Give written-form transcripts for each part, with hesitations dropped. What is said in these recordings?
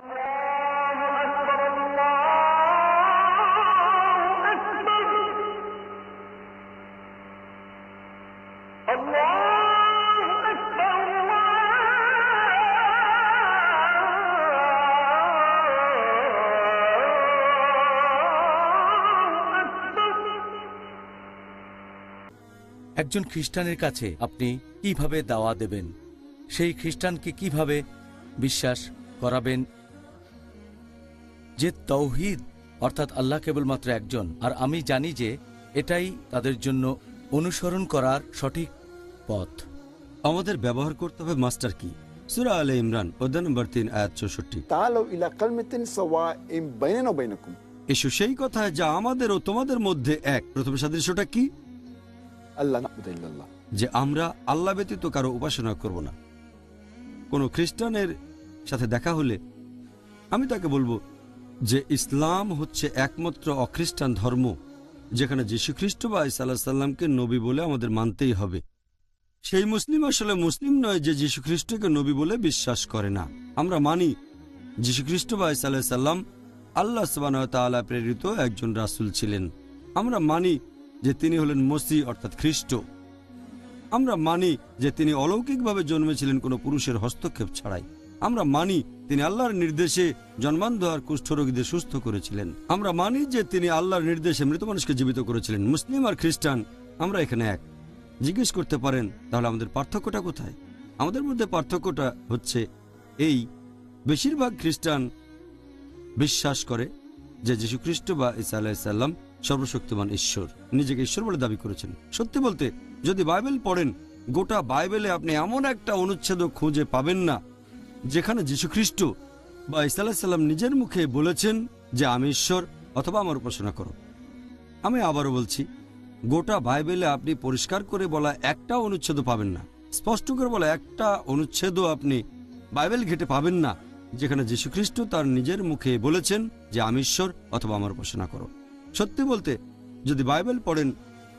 একজন খ্রিস্টানের কাছে আপনি কিভাবে দাওয়া দেবেন, সেই খ্রিস্টানকে কিভাবে বিশ্বাস করাবেন যে তাওহীদ অর্থাৎ আল্লাহ কেবলমাত্র একজন, আর আমি জানি যে এটাই তাদের জন্য অনুসরণ করার সঠিক পথ। আমাদের ব্যবহার করতে হবে মাস্টার কি। সূরা আলে ইমরান অধ্যায় নম্বর 3 আয়াত 64। তাআলাউ ইলা কালমাতিন সাওয়াইন বাইনানা ওয়া বাইনাকুম। এসো সেই কথায় যা আমাদের ও তোমাদের মধ্যে এক। প্রথম সাদৃশ্যটা কি? আল্লাহ না'বুদু ইল্লাল্লাহ, যে আমরা আল্লাহ ব্যতীত কারো উপাসনা করব না। কোনো খ্রিস্টানের সাথে দেখা হলে আমি তাকে বলবো যে ইসলাম হচ্ছে একমাত্র অখ্রিস্টান ধর্ম যেখানে যীশু খ্রিস্ট বা ঈসা আলাইহিস সালামকে নবী বলে আমাদের মানতেই হবে। সেই মুসলিম আসলে মুসলিম নয় যে যীশু খ্রিস্টকে নবী বলে বিশ্বাস করে না। আমরা মানি যীশু খ্রিস্ট বা ঈসা আলাইহিস সালাম আল্লাহ সুবহানাহু ওয়া তাআলা প্রেরিত একজন রাসূল ছিলেন। আমরা মানি যে তিনি হলেন মসিহ অর্থাৎ খ্রিস্ট। আমরা মানি যে তিনি অলৌকিকভাবে জন্মেছিলেন কোনো পুরুষের হস্তক্ষেপ ছাড়াই। আমরা মানি তিনি আল্লাহর নির্দেশে জন্মান্ধ আর কুষ্ঠরোগীদের সুস্থ করেছিলেন। আমরা মানি যে তিনি আল্লাহর নির্দেশে মৃত মানুষকে জীবিত করেছিলেন। মুসলিম আর খ্রিস্টান আমরা এখানে এক। জিজ্ঞেস করতে পারেন তাহলে আমাদের পার্থক্যটা কোথায়? আমাদের মধ্যে পার্থক্যটা হচ্ছে এই, বেশিরভাগ খ্রিস্টান বিশ্বাস করে যে যীশু খ্রিস্ট বা ঈসা আলাইহিস সালাম সর্বশক্তিমান ঈশ্বর, নিজেকে ঈশ্বর বলে দাবি করেছেন। সত্যি বলতে যদি বাইবেল পড়েন, গোটা বাইবেলে আপনি এমন একটা অনুচ্ছেদ খুঁজে পাবেন না যেখানে যীশু খ্রিস্ট বা ঈসা আলাইহিস সালাম নিজের মুখে বলেছেন যে আমি ঈশ্বর অথবা আমার উপাসনা করো। আমি আবারও বলছি, গোটা বাইবেলে আপনি পরিষ্কার করে বলা একটা অনুচ্ছেদ পাবেন না, স্পষ্ট করে বলা একটা অনুচ্ছেদও আপনি বাইবেল ঘেটে পাবেন না যেখানে যীশু খ্রিস্ট তার নিজের মুখে বলেছেন যে আমি ঈশ্বর অথবা আমার উপাসনা করো। সত্যি বলতে যদি বাইবেল পড়েন,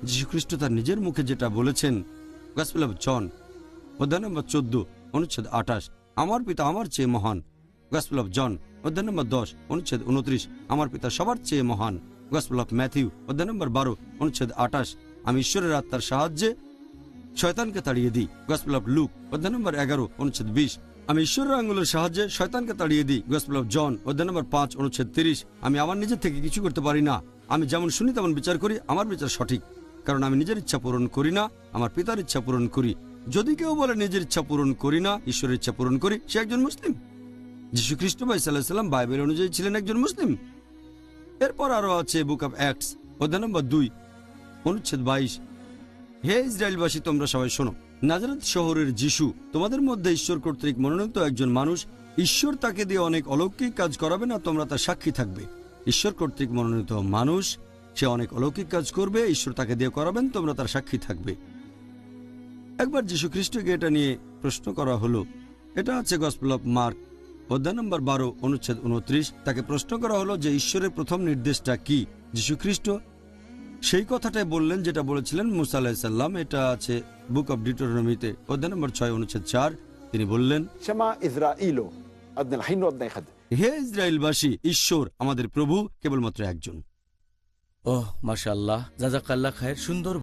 যীশু খ্রিস্ট তার নিজের মুখে যেটা বলেছেন, গসপেল অফ জন অধ্যায় নম্বর 14 অনুচ্ছেদ 28, আমার পিতা আমার চেয়ে মহান। গসপেল অফ জন অধ্যায় নম্বর 10 অনুচ্ছেদ 29, আমার পিতা সবার চেয়ে মহান। গসপেল অফ ম্যাথিউ অধ্যায় নম্বর 12 অনুচ্ছেদ 28, আমি ঈশ্বরের আত্মার সাহায্যে শয়তানকে তাড়িয়ে দিই। গসপেল অফ লুক অধ্যায় নম্বর 11 অনুচ্ছেদ 20, আমি ঈশ্বরের আঙ্গুলের সাহায্যে শয়তানকে তাড়িয়ে দিই। গসপেল অফ জন অধ্যায় নম্বর 5 অনুচ্ছেদ 30, আমি আমার নিজের থেকে কিছু করতে পারি না, আমি যেমন শুনি তেমন বিচার করি, আমার বিচার সঠিক, কারণ আমি নিজের ইচ্ছা পূরণ করি না, আমার পিতার ইচ্ছা পূরণ করি। যদি কেউ বলে নিজের ইচ্ছা পূরণ করি না, ঈশ্বরের ইচ্ছা পূরণ করি, সে একজন মুসলিম। যীশু খ্রিস্ট বা ঈসা আলাইহিস সালাম বাইবেল অনুযায়ী ছিলেন একজন মুসলিম। এরপর আরো আছে বুক অফ অ্যাক্টস অধ্যায় নম্বর 2 অনুচ্ছেদ 22, হে ইসরায়েলবাসী তোমরা সবাই শোনো, নাজারেথ শহরের যিশু তোমাদের মধ্যে ঈশ্বর কর্তৃক মনোনীত একজন মানুষ। ঈশ্বর তাকে দিয়ে অনেক অলৌকিক কাজ করাবে না, তোমরা তার সাক্ষী থাকবে। ঈশ্বর কর্তৃক মনোনীত মানুষ, সে অনেক অলৌকিক কাজ করবে, ঈশ্বর তাকে দিয়ে করাবেন, তোমরা তার সাক্ষী থাকবে। একবার যীশু খ্রিস্টকে এটা নিয়ে প্রশ্ন করা হলো, এটা আছে গসপেল অফ মার্ক অধ্যায় নম্বর 12 অনুচ্ছেদ 29, তাকে প্রশ্ন করা হলো যে ঈশ্বরের প্রথম নির্দেশটা কি। যীশু খ্রিস্ট সেই কথাটাই বললেন যেটা বলেছিলেন মুসা আলাইহিস সালাম। এটা আছে বুক অফ ডিউটেরোনমিতে অধ্যায় নম্বর 6 অনুচ্ছেদ 4, তিনি বললেন, শামা ইসরাঈলু আদনাল হিন ওয়াদ নাইখাদ, হে ইসরায়েলবাসী, ঈশ্বর আমাদের প্রভু কেবলমাত্র একজন। ওহ মাশাআল্লাহ, জাযাকাল্লাহ খায়ের, সুন্দর